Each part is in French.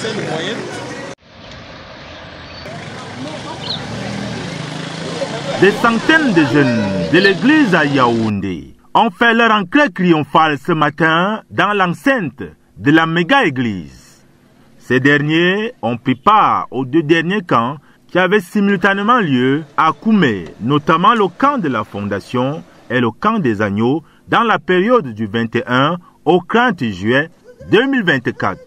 assez de moyens. Des centaines de jeunes de l'église à Yaoundé ont fait leur entrée triomphale ce matin dans l'enceinte de la méga-église. Ces derniers ont pris part aux 2 derniers camps qui avaient simultanément lieu à Koumé, notamment le camp de la Fondation et le camp des Agneaux dans la période du 21 au 30 juillet 2024.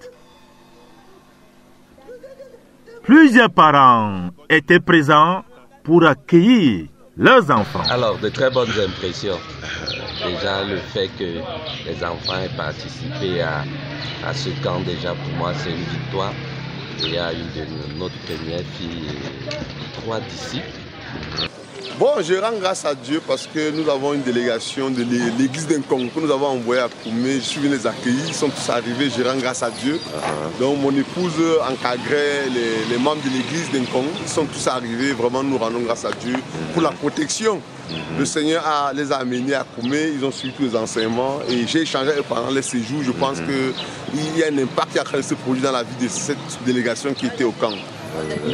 Plusieurs parents étaient présents pour accueillir leurs enfants. Alors, de très bonnes impressions. Déjà, le fait que les enfants aient participé à ce camp, déjà pour moi, c'est une victoire. Il y a une de notre première fille et 3 disciples. Bon, je rends grâce à Dieu parce que nous avons une délégation de l'église d'Nkongo que nous avons envoyée à Koumé. Je suis venu les accueillir, ils sont tous arrivés, je rends grâce à Dieu. Donc mon épouse encadrait les membres de l'église d'Nkongo, ils sont tous arrivés, vraiment nous rendons grâce à Dieu pour la protection. Le Seigneur les a amenés à Koumé, ils ont suivi tous les enseignements et j'ai échangé avec eux pendant les séjours. Je pense qu'il y a un impact qui est en train de se produire dans la vie de cette délégation qui était au camp.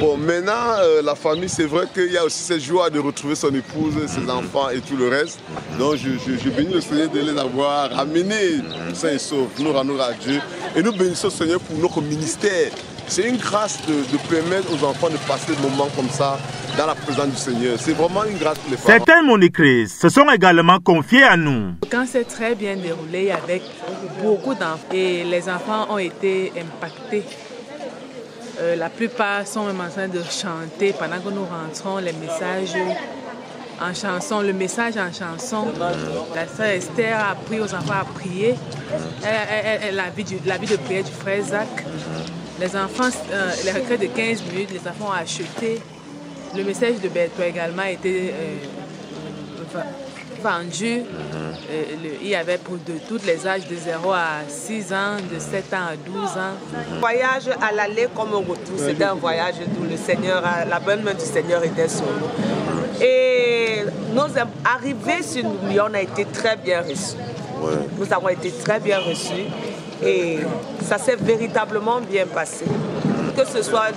Bon, maintenant, la famille, c'est vrai qu'il y a aussi cette joie de retrouver son épouse, ses enfants et tout le reste. Donc, je bénis le Seigneur de les avoir ramenés sains et saufs. Nous rendons à Dieu et nous bénissons le Seigneur pour notre ministère. C'est une grâce de permettre aux enfants de passer des moments comme ça dans la présence du Seigneur. C'est vraiment une grâce pour les parents. Certains monitrices se sont également confiés à nous. Quand c'est très bien déroulé avec beaucoup d'enfants et les enfants ont été impactés. La plupart sont même en train de chanter pendant que nous rentrons les messages en chanson. Le message en chanson, la sœur Esther a appris aux enfants à prier. La vie de prière du frère Zach. Les enfants, les recueils de 15 minutes, les enfants ont acheté. Le message de Berthoud également a été vendu. Il y avait pour de tous les âges de 0 à 6 ans, de 7 ans à 12 ans. Voyage à l'aller comme au retour, c'était un voyage où le Seigneur, la bonne main du Seigneur était sur nous. Et nos arrivées sur Lyon a été très bien reçues. Nous avons été très bien reçus et ça s'est véritablement bien passé. Que ce soit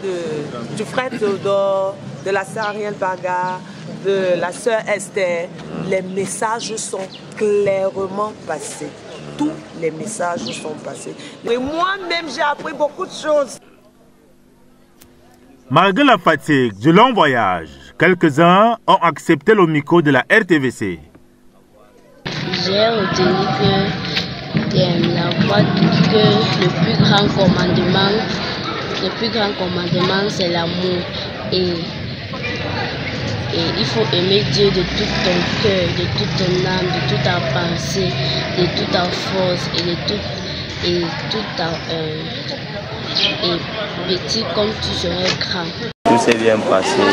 du frère Théodore, de la sœur Ariel Baga, de la sœur Esther, les messages sont clairement passés. Tous les messages sont passés. Et moi-même, j'ai appris beaucoup de choses. Malgré la fatigue du long voyage, quelques-uns ont accepté le micro de la RTVC. J'ai retenu que la voix que le plus grand commandement, c'est l'amour. Et il faut aimer Dieu de tout ton cœur, de toute ton âme, de toute ta pensée, de toute ta force et petit comme tu serais grand. Tout s'est bien passé,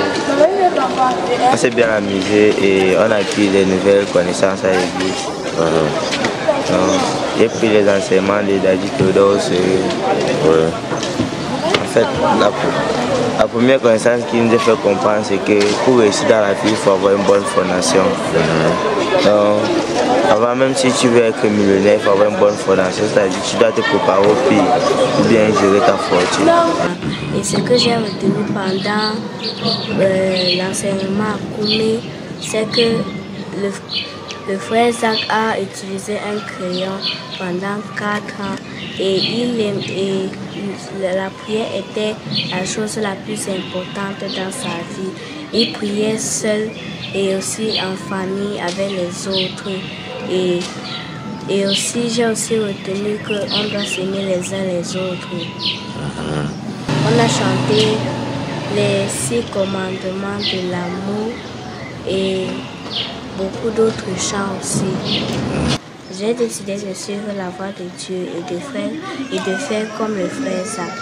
on s'est bien amusé et on a acquis des nouvelles connaissances à l'église. J'ai pris les enseignements de David Théodore. En fait, la première connaissance qui nous a fait comprendre, c'est que pour réussir dans la vie, il faut avoir une bonne fondation. Donc, avant, même si tu veux être millionnaire, il faut avoir une bonne fondation, c'est-à-dire que tu dois te préparer au pire pour bien gérer ta fortune. Et ce que j'ai retenu pendant l'enseignement à Koumé, c'est que le frère Zach a utilisé un crayon pendant 4 ans et la prière était la chose la plus importante dans sa vie. Il priait seul et aussi en famille avec les autres. Et aussi, j'ai aussi retenu qu'on doit s'aimer les uns les autres. On a chanté les 6 commandements de l'amour et beaucoup d'autres chants aussi. J'ai décidé de suivre la voie de Dieu et de faire comme le frère Zach.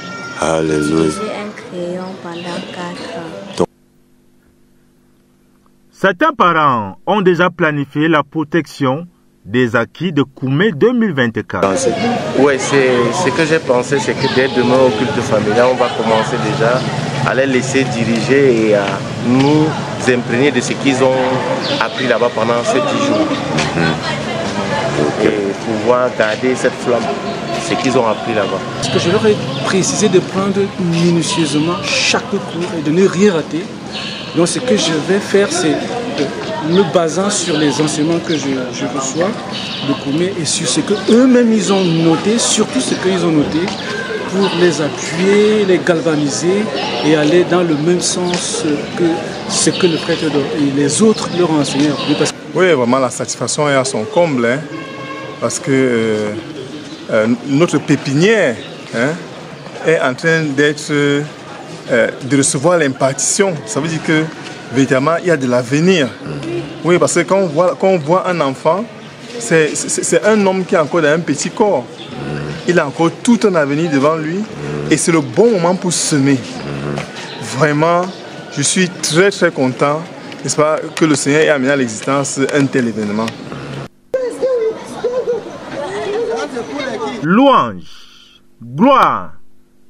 Alléluia. Utiliser un crayon pendant 4 ans. Certains parents ont déjà planifié la protection des acquis de Koumé 2024. Oui, ce que j'ai pensé, c'est que dès demain au culte familial, on va commencer déjà à les laisser diriger et à nous imprégner de ce qu'ils ont appris là-bas pendant ces 10 jours. Et pouvoir garder cette flamme. ce qu'ils ont appris là-bas? Ce que je leur ai précisé de prendre minutieusement chaque cours et de ne rien rater. Donc ce que je vais faire, c'est me basant sur les enseignements que je reçois de Koumé et sur ce qu'eux-mêmes ils ont noté, surtout ce qu'ils ont noté, pour les appuyer, les galvaniser et aller dans le même sens que ce que le prêtre et les autres leur ont enseigné. Oui, vraiment la satisfaction est à son comble, hein, parce que notre pépinière est en train d'être, de recevoir l'impartition. Ça veut dire que véritablement il y a de l'avenir. Oui, parce que quand on voit un enfant, c'est un homme qui est encore dans un petit corps. Il a encore tout un avenir devant lui et c'est le bon moment pour semer. Vraiment, je suis très très content, n'est-ce pas, que le Seigneur ait amené à l'existence un tel événement. Louange, gloire,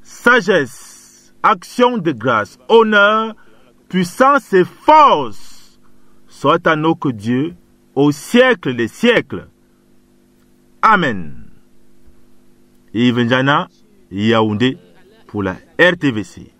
sagesse, action de grâce, honneur, puissance et force soit à nos que Dieu au siècle des siècles. Amen. Yves Njana, Yaoundé pour la RTVC.